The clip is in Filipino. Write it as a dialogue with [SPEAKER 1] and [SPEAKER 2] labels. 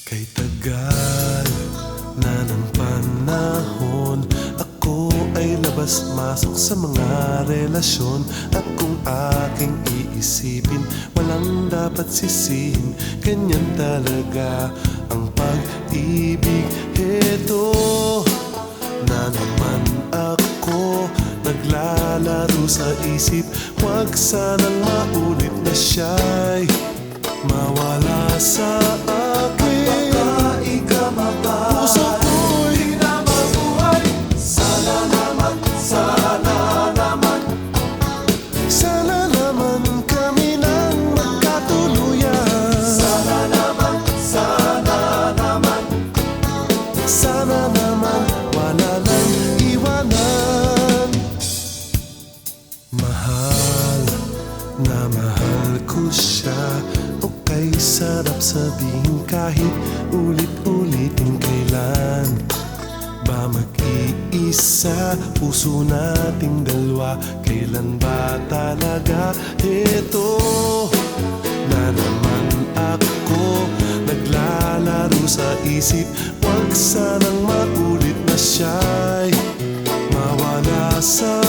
[SPEAKER 1] Kay tagal na ng panahon, ako ay labas-masok sa mga relasyon. At kung aking iisipin, walang dapat sisihin. Ganyan talaga ang pag-ibig. Heto na naman ako, naglalaro sa isip. Huwag sanang maulit na siya'y mawala sa akin. Baka ikamabay, puso ko'y na mabuhay. Sana naman, sana naman, sana naman kami nang magkatuluyan. Sana naman, sana naman, sana naman wala nang iwanan. Mahal na mahal ko siya, o kay sarap sabihin kahit ulit-ulitin. Kailan ba mag-iisa puso nating dalawa? Kailan ba talaga? Heto na naman ako, naglalaro sa isip. Huwag sanang maulit na siya'y mawala sa